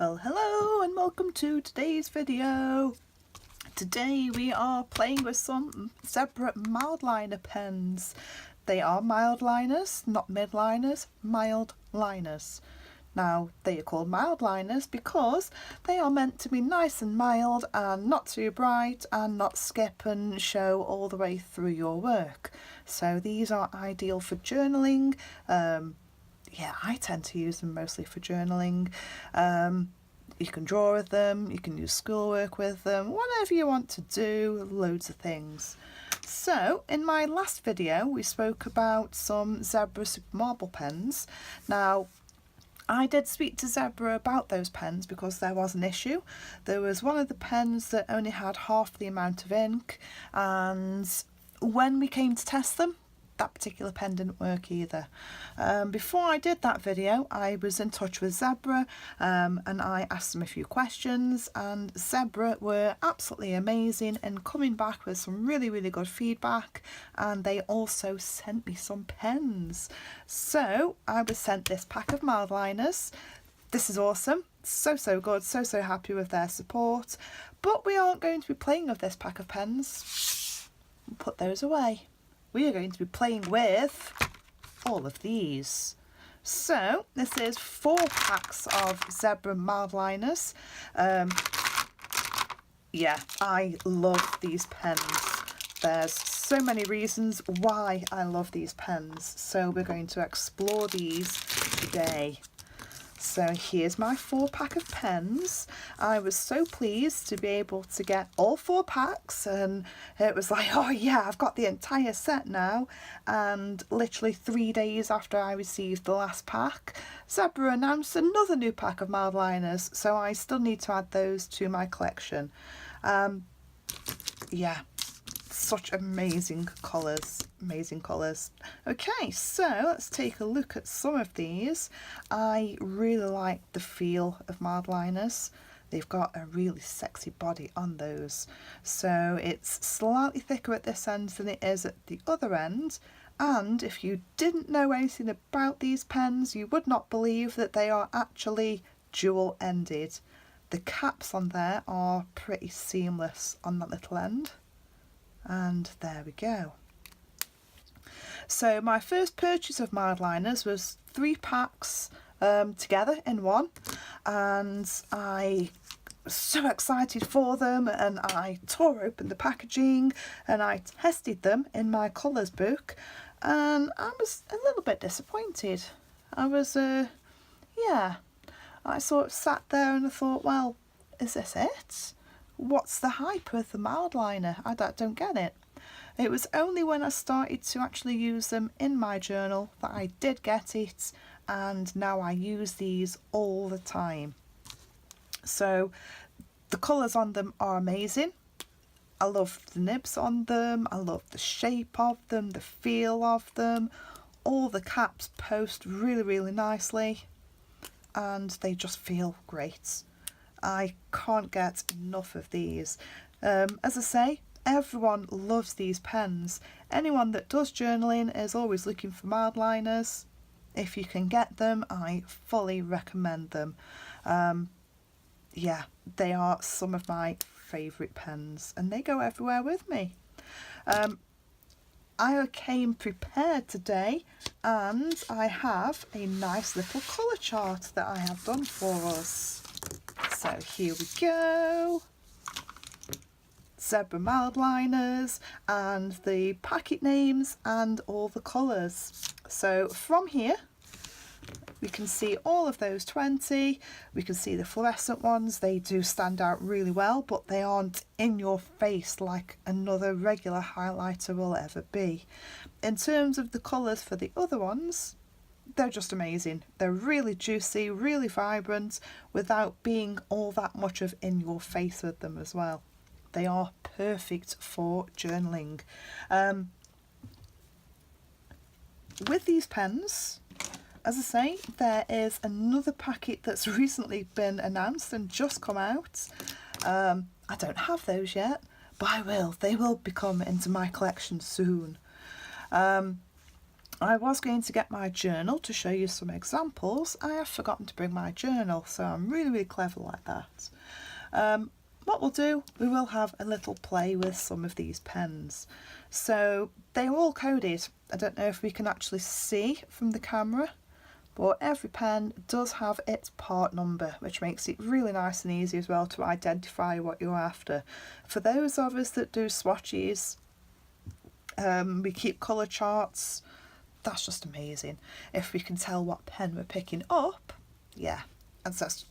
Well, hello and welcome to today's video. Today we are playing with some zebra Mildliner pens. They are Mildliners, not Midliners, Mildliners. Now, they are called Mildliners because they are meant to be nice and mild and not too bright and not skip and show all the way through your work. So these are ideal for journaling. Yeah, I tend to use them mostly for journaling. You can draw with them, you can use schoolwork with them, whatever you want to do, loads of things. So, in my last video, we spoke about some Zebra Super Marble pens. Now, I did speak to Zebra about those pens because there was an issue. There was one of the pens that only had half the amount of ink, and when we came to test them, that particular pen didn't work either. Before I did that video, I was in touch with Zebra and I asked them a few questions, and Zebra were absolutely amazing in coming back with some really good feedback, and they also sent me some pens. So I was sent this pack of Mildliners. This is awesome, so good, so happy with their support, but we aren't going to be playing with this pack of pens. We'll put those away. We are going to be playing with all of these. So this is 4 packs of Zebra Mildliners. Yeah, I love these pens. There's so many reasons why I love these pens. So we're going to explore these today. So here's my 4 pack of pens. I was so pleased to be able to get all 4 packs, and it was like, oh yeah, I've got the entire set now. And literally 3 days after I received the last pack, Zebra announced another new pack of Mildliners, so I still need to add those to my collection. Yeah, such amazing colours. Okay, so let's take a look at some of these. I really like the feel of Mildliners. They've got a really sexy body on those. So it's slightly thicker at this end than it is at the other end. And if you didn't know anything about these pens, you would not believe that they are actually dual-ended. The caps on there are pretty seamless on that little end. And there we go. So my first purchase of Mildliners was 3 packs together in one, and I was so excited for them, and I tore open the packaging and I tested them in my colours book, and I was a little bit disappointed. I was yeah, I sort of sat there and I thought, well, is this it? What's the hype with the Mildliner? I don't get it. It was only when I started to actually use them in my journal that I did get it, and now I use these all the time. So the colours on them are amazing. I love the nibs on them, I love the shape of them, the feel of them. All the caps post really nicely, and they just feel great. I can't get enough of these. As I say, everyone loves these pens. Anyone that does journaling is always looking for Mildliners. If you can get them, I fully recommend them. Yeah, they are some of my favourite pens, and they go everywhere with me. I came prepared today, and I have a nice little colour chart that I have done for us. So here we go. Zebra Mildliners and the packet names and all the colours. So from here we can see all of those 20. We can see the fluorescent ones. They do stand out really well, but they aren't in your face like another regular highlighter will ever be. In terms of the colours for the other ones, they're just amazing. They're really juicy, really vibrant, without being all that much of in your face with them as well. They are perfect for journaling. With these pens, as I say, there is another packet that's recently been announced and just come out. I don't have those yet, but I will. They will be coming into my collection soon. I was going to get my journal to show you some examples. I have forgotten to bring my journal, so I'm really clever like that. What we'll do, we will have a little play with some of these pens. So they're all coded. I don't know if we can actually see from the camera, but every pen does have its part number, which makes it really nice and easy as well to identify what you're after. For those of us that do swatches, we keep colour charts. That's just amazing. If we can tell what pen we're picking up, yeah, that's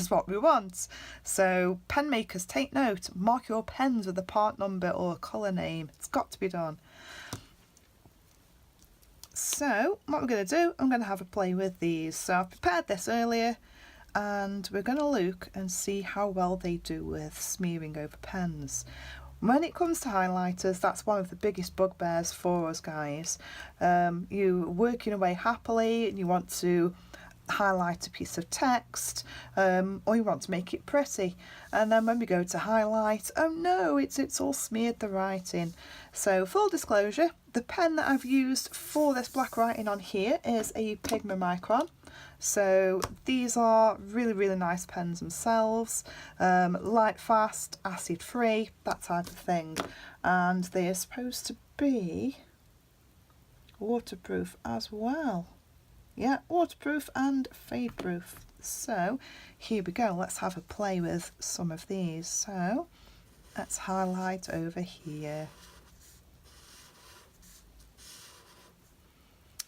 what we want. So pen makers, take note, mark your pens with a part number or a colour name. It's got to be done. So what we're going to do, I'm going to have a play with these. So I've prepared this earlier and we're going to look and see how well they do with smearing over pens. When it comes to highlighters, that's one of the biggest bugbears for us guys. You're working away happily and you want to highlight a piece of text, or you want to make it pretty, and then when we go to highlight, oh no, it's all smeared the writing. So full disclosure, the pen that I've used for this black writing on here is a Pigma Micron. So these are really nice pens themselves, light fast, acid free, that type of thing, and they are supposed to be waterproof as well. Yeah, waterproof and fade proof. So here we go, let's have a play with some of these. So let's highlight over here.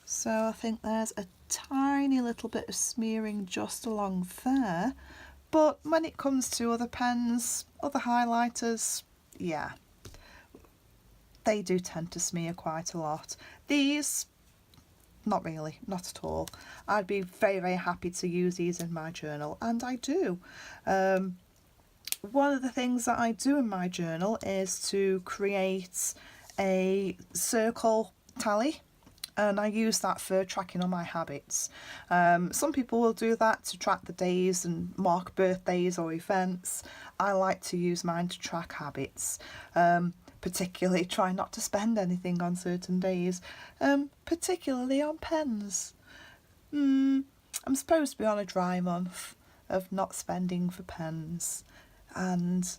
So I think there's a tiny little bit of smearing just along there, but when it comes to other pens, other highlighters, yeah, they do tend to smear quite a lot. These, not really, not at all. I'd be very happy to use these in my journal, and I do. One of the things that I do in my journal is to create a circle tally, and I use that for tracking all my habits. Some people will do that to track the days and mark birthdays or events. I like to use mine to track habits. Particularly try not to spend anything on certain days, particularly on pens. I'm supposed to be on a dry month of not spending for pens, and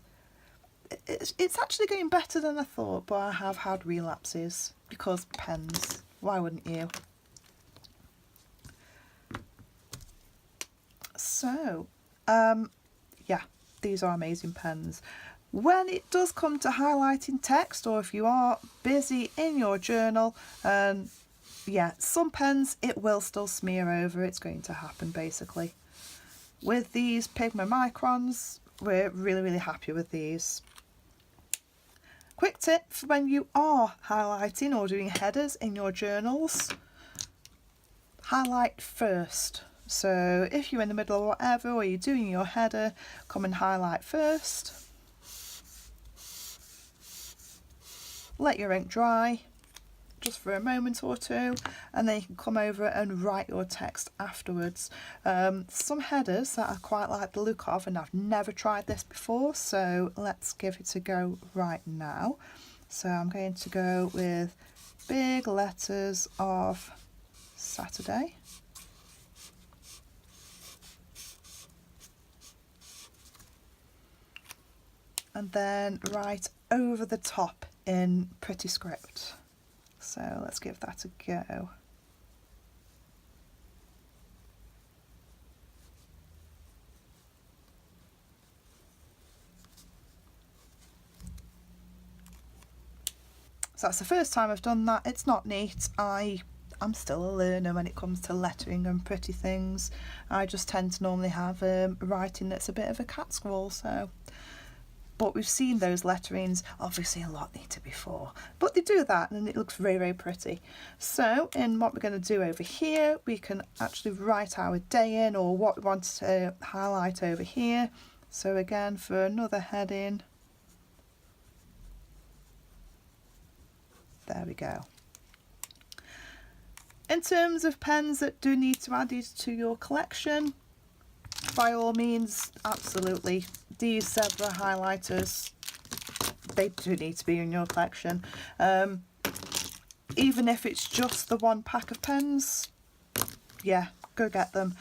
it's actually going better than I thought, but I have had relapses because pens. Why wouldn't you? So, yeah, these are amazing pens. When it does come to highlighting text, or if you are busy in your journal, yeah, some pens it will still smear over. It's going to happen basically. With these Pigma Microns, we're really happy with these. Quick tip for when you are highlighting or doing headers in your journals, highlight first. So if you're in the middle or whatever, or you're doing your header, come and highlight first. Let your ink dry just for a moment or two, and then you can come over and write your text afterwards. Some headers that I quite like the look of, and I've never tried this before, so let's give it a go right now. So I'm going to go with big letters of Saturday. And then write over the top in pretty script. So let's give that a go. So that's the first time I've done that. It's not neat. I'm still a learner when it comes to lettering and pretty things. I just tend to normally have writing that's a bit of a cat scrawl, so. But we've seen those letterings, obviously a lot neater before, but they do that and it looks very pretty. So in what we're going to do over here, we can actually write our day in, or what we want to highlight over here. So again, for another heading, there we go. In terms of pens that do need to add these to your collection, by all means, absolutely. These zebra highlighters, they do need to be in your collection. even if it's just the one pack of pens, yeah, go get them.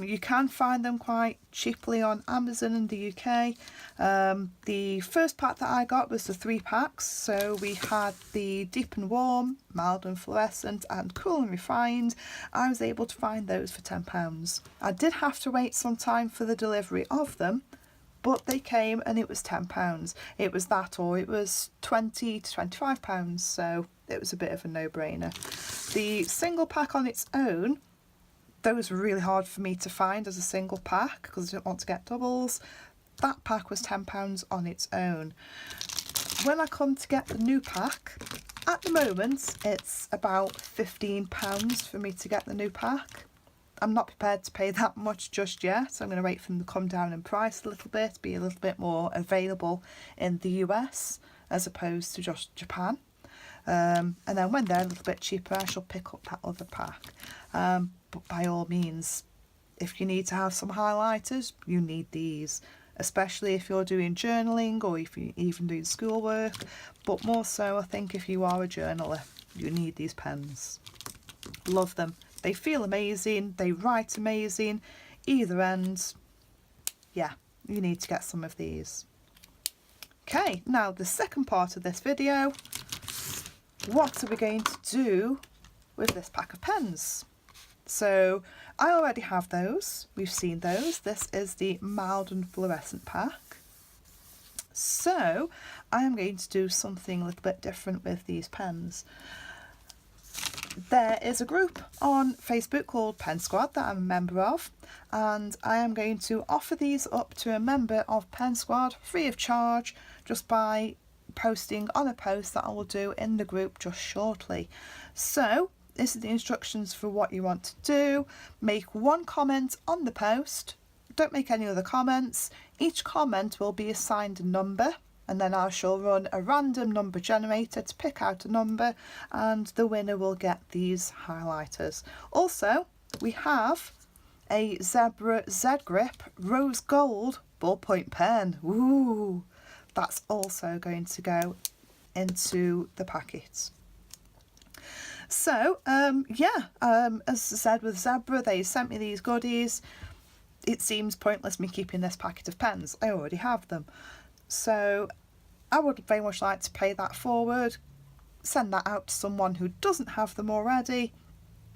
You can find them quite cheaply on Amazon in the UK. The first pack that I got was the 3 packs, so we had the Deep and Warm, Mild and Fluorescent and Cool and Refined. I was able to find those for £10. I did have to wait some time for the delivery of them, but they came and it was £10. It was that, or it was £20 to £25, so it was a bit of a no-brainer. The single pack on its own, those were really hard for me to find as a single pack because I didn't want to get doubles. That pack was £10 on its own. When I come to get the new pack, at the moment it's about £15 for me to get the new pack. I'm not prepared to pay that much just yet, so I'm going to wait for them to come down in price a little bit, be a little bit more available in the US as opposed to just Japan. And then when they're a little bit cheaper, I shall pick up that other pack. But by all means, if you need to have some highlighters, you need these, especially if you're doing journaling or if you're even doing schoolwork. But more so, I think if you are a journaler, you need these pens. Love them. They feel amazing, they write amazing, either end. Yeah, you need to get some of these. Okay, now the second part of this video, what are we going to do with this pack of pens? So I already have those, we've seen those. This is the Mild and Fluorescent pack. So I am going to do something a little bit different with these pens. There is a group on Facebook called Pen Squad that I'm a member of, and I am going to offer these up to a member of Pen Squad free of charge just by posting on a post that I will do in the group just shortly. So this is the instructions for what you want to do. Make one comment on the post, don't make any other comments. Each comment will be assigned a number, and then I shall run a random number generator to pick out a number, and the winner will get these highlighters. Also, we have a Zebra Z-Grip Rose Gold ballpoint pen. Ooh, that's also going to go into the packet. So, as I said with Zebra, they sent me these goodies. It seems pointless me keeping this packet of pens. I already have them. So I would very much like to pay that forward, send that out to someone who doesn't have them already.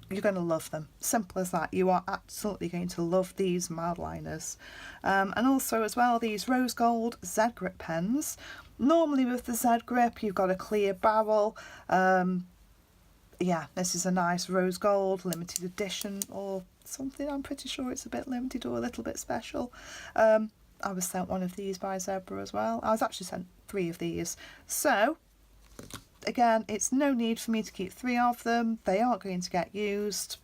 You're going to love them. Simple as that. You are absolutely going to love these Mildliners. And also as well, these Rose Gold Z-Grip pens. Normally with the Z-Grip you've got a clear barrel. Yeah, this is a nice Rose Gold limited edition or something. I'm pretty sure it's a bit limited or a little bit special. I was sent one of these by Zebra as well. I was actually sent 3 of these. So, again, it's no need for me to keep 3 of them. They aren't going to get used.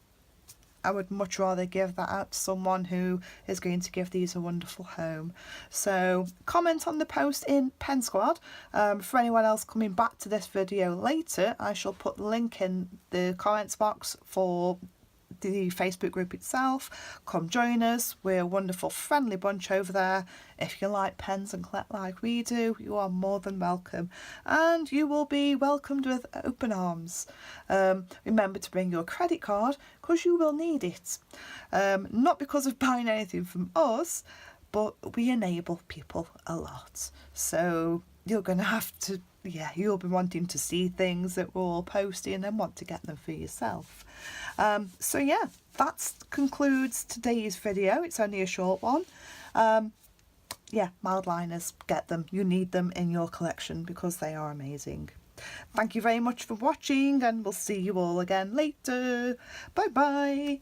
I would much rather give that out to someone who is going to give these a wonderful home. So, comment on the post in Pen Squad. For anyone else coming back to this video later, I shall put the link in the comments box for the Facebook group itself. Come join us. We're a wonderful friendly bunch over there. If you like pens and collect like we do, you are more than welcome, and you will be welcomed with open arms. Remember to bring your credit card because you will need it, not because of buying anything from us, but we enable people a lot, so you're gonna have to, you'll be wanting to see things that we're all posting and want to get them for yourself. So yeah, that concludes today's video. It's only a short one. Mildliners, get them. You need them in your collection because they are amazing. Thank you very much for watching, and we'll see you all again later. Bye bye.